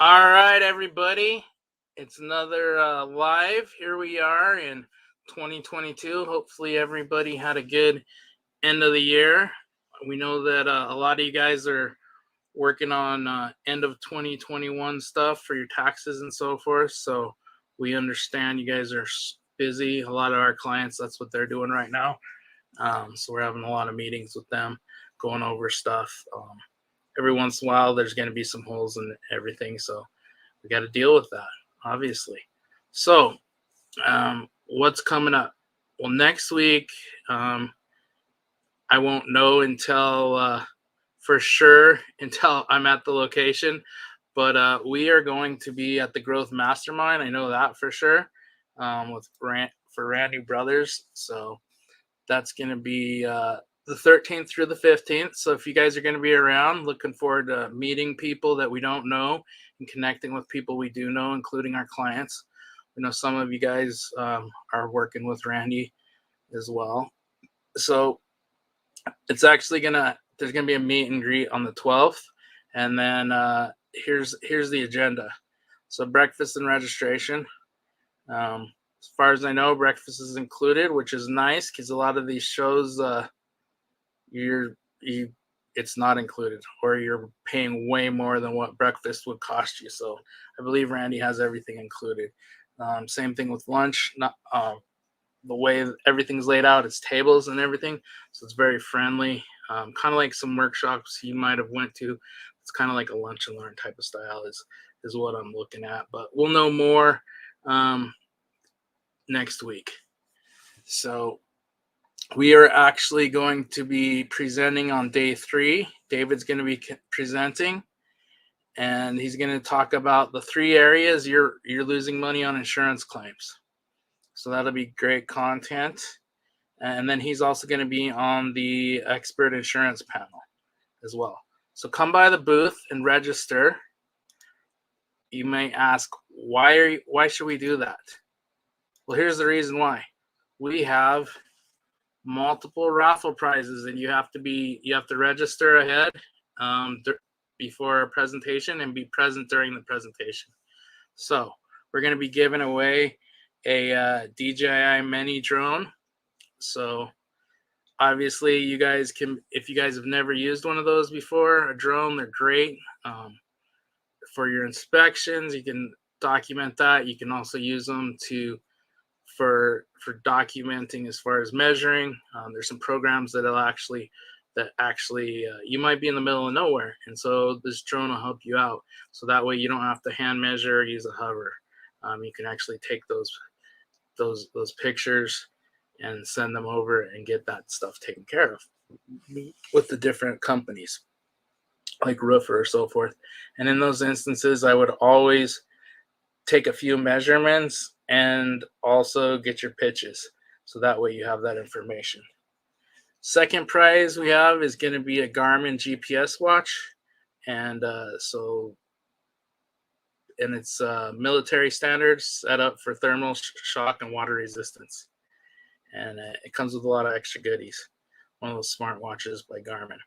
All right, everybody. It's another live. Here we are in 2022. Hopefully, everybody had a good end of the year. We know that a lot of you guys are working on end of 2021 stuff for your taxes and so forth. So we understand you guys are busy. A lot of our clients, that's what they're doing right now. So we're having a lot of meetings with them, going over stuff. Every once in a while, there's going to be some holes in everything. So we got to deal with that, obviously. So, what's coming up? Well, next week, I won't know until for sure until I'm at the location. But we are going to be at the Growth Mastermind. I know that for sure with for Randy Brothers. So that's going to be the 13th through the 15th. So if you guys are going to be around, looking forward to meeting people that we don't know and connecting with people we do know, including our clients. We know some of you guys are working with Randy as well. So it's actually there's gonna be a meet and greet on the 12th, and then here's the agenda. So breakfast and registration. As far as I know, breakfast is included, which is nice because a lot of these shows you it's not included, or you're paying way more than what breakfast would cost you. So I believe Randy has everything included. Same thing with lunch. Not the way everything's laid out, it's tables and everything, so it's very friendly. Kind of like some workshops you might have went to. It's kind of like a lunch and learn type of style is what I'm looking at. But we'll know more next week. So we are actually going to be presenting on day 3. David's going to be presenting, and he's going to talk about the 3 areas you're losing money on insurance claims. So that'll be great content. And then he's also going to be on the expert insurance panel as well. So come by the booth and register. You may ask, why should we do that? Well, here's the reason why. We have multiple raffle prizes, and you have to register ahead before a presentation and be present during the presentation. So we're going to be giving away a DJI Mini drone. So obviously you guys can, if you guys have never used one of those before, a drone, they're great for your inspections. You can document that. You can also use them for documenting as far as measuring. There's some programs that you might be in the middle of nowhere, and so this drone will help you out. So that way you don't have to hand measure or use a hover. You can actually take those pictures and send them over and get that stuff taken care of with the different companies like Roofer or so forth. And in those instances, I would always take a few measurements and also get your pitches. So that way you have that information. Second prize we have is going to be a Garmin GPS watch. And it's military standards, set up for thermal shock and water resistance. And it comes with a lot of extra goodies. One of those smart watches by Garmin.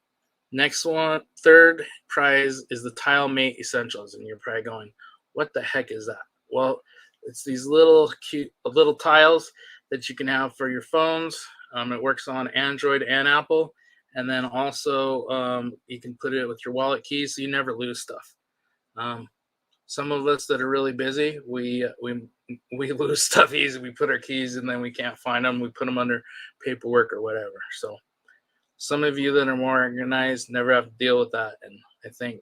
Next one, third prize is the Tile Mate Essentials, and you're probably going, what the heck is that? Well, it's these little cute little tiles that you can have for your phones. It works on Android and Apple, and then also you can put it with your wallet keys so you never lose stuff. Some of us that are really busy, we lose stuff easy. We put our keys and then we can't find them. We put them under paperwork or whatever. So some of you that are more organized never have to deal with that, and I think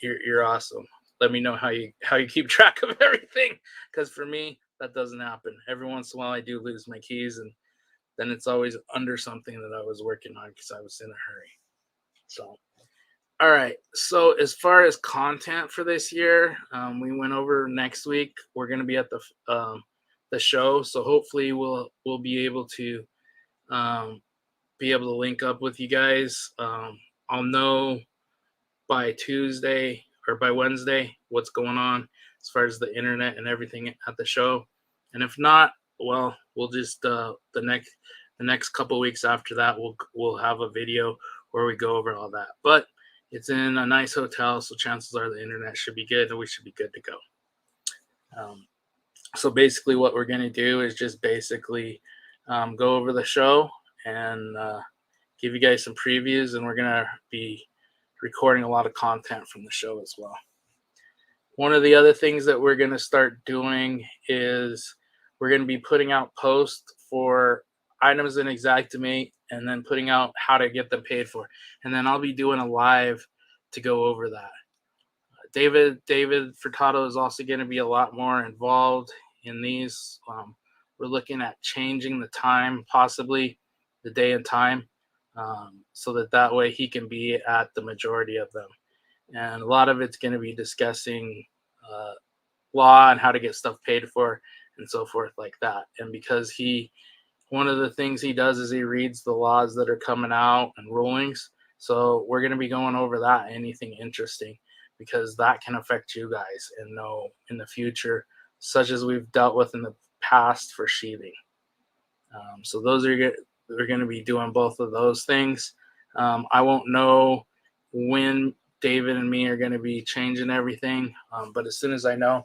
you're awesome. Let me know how you keep track of everything, because for me that doesn't happen. Every once in a while I do lose my keys, and then it's always under something that I was working on because I was in a hurry. So all right. So as far as content for this year, we went over next week. We're going to be at the show, so hopefully we'll be able to link up with you guys. I'll know by Tuesday or by Wednesday what's going on as far as the internet and everything at the show. And if not, well, we'll just the next couple weeks after that we'll have a video where we go over all that. But It's in a nice hotel, so chances are the internet should be good and we should be good to go. Um, so basically, what we're going to do is just basically go over the show and give you guys some previews, and we're going to be recording a lot of content from the show as well. One of the other things that we're going to start doing is we're going to be putting out posts for items in Exactimate and then putting out how to get them paid for. And then I'll be doing a live to go over that. David Furtado is also going to be a lot more involved in these. We're looking at changing the time, possibly the day and time, so that way he can be at the majority of them. And a lot of it's going to be discussing uh, law and how to get stuff paid for and so forth like that. And because one of the things he does is he reads the laws that are coming out and rulings. So we're going to be going over that, anything interesting, because that can affect you guys and know in the future, such as we've dealt with in the past for sheathing. So those are good. We're going to be doing both of those things. I won't know when David and me are going to be changing everything, but as soon as I know,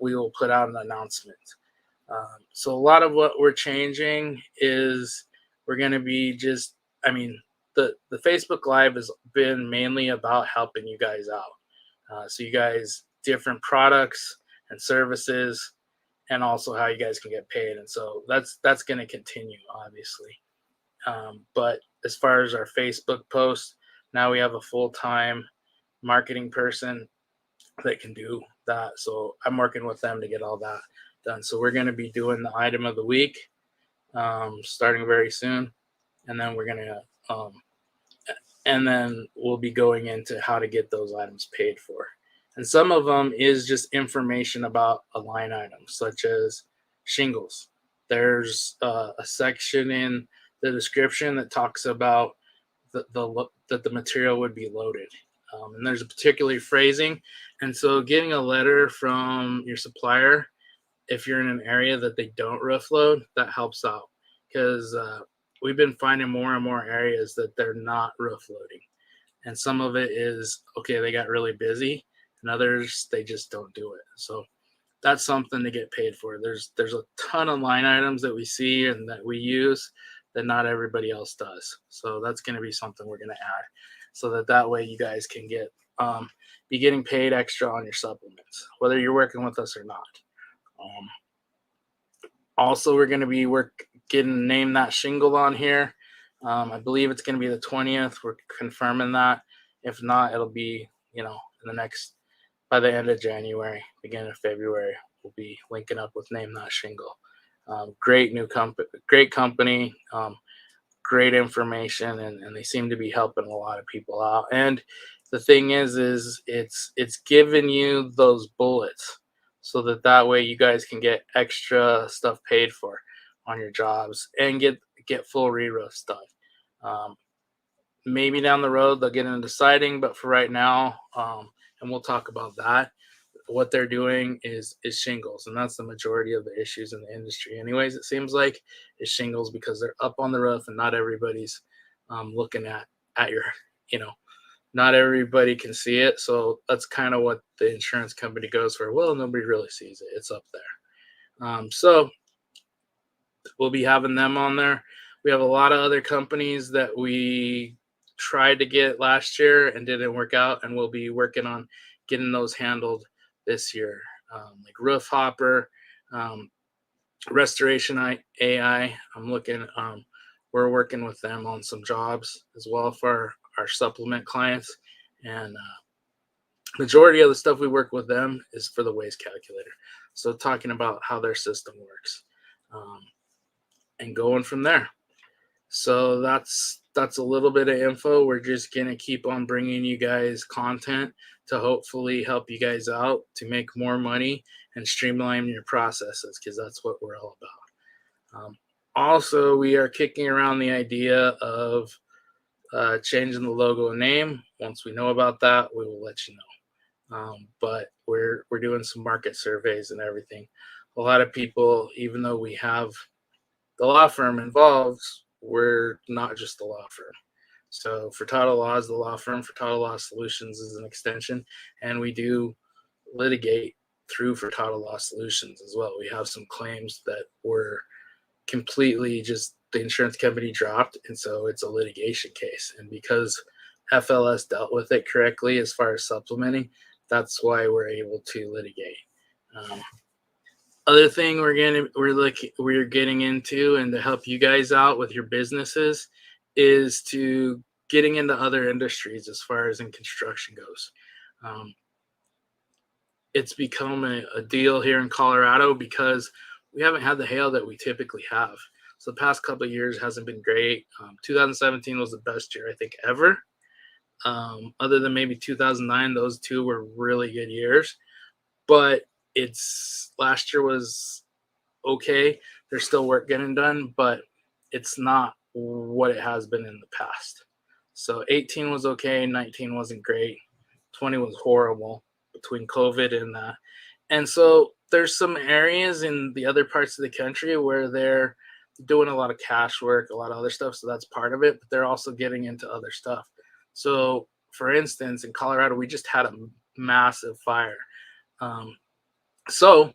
we will put out an announcement. So a lot of what we're changing is we're going to be just, I mean, the Facebook Live has been mainly about helping you guys out. So you guys, different products and services, and also how you guys can get paid. And so that's going to continue, obviously. But as far as our Facebook posts, now we have a full-time marketing person that can do that. So I'm working with them to get all that done. So we're going to be doing the item of the week starting very soon. And then we're going to, and then we'll be going into how to get those items paid for. And some of them is just information about a line item, such as shingles. There's a section in the description that talks about that the material would be loaded. And there's a particular phrasing. And so getting a letter from your supplier, if you're in an area that they don't roof load, that helps out, because we've been finding more and more areas that they're not roof loading. And some of it is, okay, they got really busy, and others, they just don't do it. So that's something to get paid for. There's a ton of line items that we see and that we use that not everybody else does. So that's going to be something we're going to add, so that way you guys can be getting paid extra on your supplements, whether you're working with us or not. Also, we're going to be getting name that shingle on here. I believe it's going to be the 20th. We're confirming that. If not, it'll be, in the next, by the end of January, beginning of February, we'll be linking up with Name That Shingle. Great new company, great company, great information, and they seem to be helping a lot of people out. And the thing is it's giving you those bullets so that way you guys can get extra stuff paid for on your jobs and get full re-roof stuff. Maybe down the road they'll get into siding, but for right now, and we'll talk about that, what they're doing is shingles, and that's the majority of the issues in the industry anyways, it seems like, is shingles, because they're up on the roof and not everybody's looking at your, not everybody can see it. So that's kind of what the insurance company goes for. Well, nobody really sees it, it's up there. So we'll be having them on there. We have a lot of other companies that we tried to get last year and didn't work out, and we'll be working on getting those handled this year, like Roof Hopper, Restoration AI. We're working with them on some jobs as well for our supplement clients, and majority of the stuff we work with them is for the waste calculator. So talking about how their system works, and going from there. So that's a little bit of info. We're just going to keep on bringing you guys content to hopefully help you guys out to make more money and streamline your processes, because that's what we're all about. Also, we are kicking around the idea of changing the logo and name. Once we know about that, we will let you know. But we're doing some market surveys and everything. A lot of people, even though we have the law firm involved, we're not just a law firm. So Furtado Law is the law firm. Furtado Law Solutions is an extension, and we do litigate through Furtado Law Solutions as well. We have some claims that were completely just the insurance company dropped, and so it's a litigation case. And because FLS dealt with it correctly as far as supplementing, that's why we're able to litigate. Um, Other thing we're getting into, and to help you guys out with your businesses, is to getting into other industries as far as in construction goes. Um, it's become a deal here in Colorado because we haven't had the hail that we typically have. So the past couple of years hasn't been great. 2017 was the best year I think ever. Other than maybe 2009, those two were really good years. But it's last year was okay. There's still work getting done, but it's not what it has been in the past. So 18 was okay, 19 wasn't great, 20 was horrible between COVID and that. And so there's some areas in the other parts of the country where they're doing a lot of cash work, a lot of other stuff. So that's part of it, but they're also getting into other stuff. So, for instance, in Colorado, we just had a massive fire. Um, so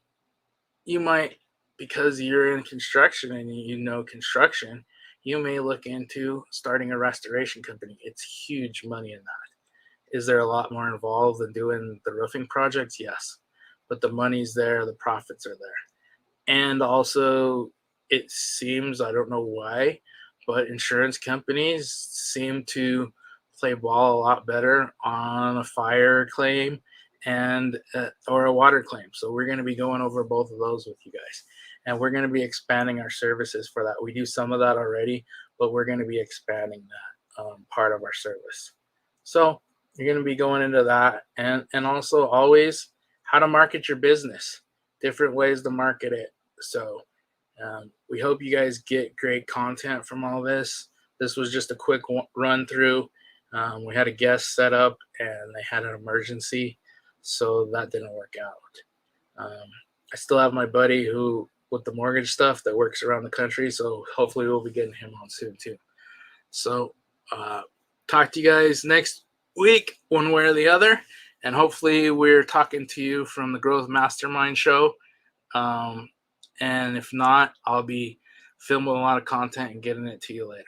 you might, because you're in construction and you know construction, you may look into starting a restoration company. It's huge money in that. Is there a lot more involved than doing the roofing projects? Yes. But the money's there, the profits are there. And also, it seems, I don't know why, but insurance companies seem to play ball a lot better on a fire claim and or a water claim. So we're going to be going over both of those with you guys, and we're going to be expanding our services for that. We do some of that already, but we're going to be expanding that part of our service. So you're going to be going into that, and also always how to market your business, different ways to market it. So we hope you guys get great content from all this. This was just a quick run through. We had a guest set up and they had an emergency, so that didn't work out. I still have my buddy who with the mortgage stuff that works around the country, so hopefully we'll be getting him on soon too. So talk to you guys next week, one way or the other, and hopefully we're talking to you from the Growth Mastermind show. And if not, I'll be filming a lot of content and getting it to you later.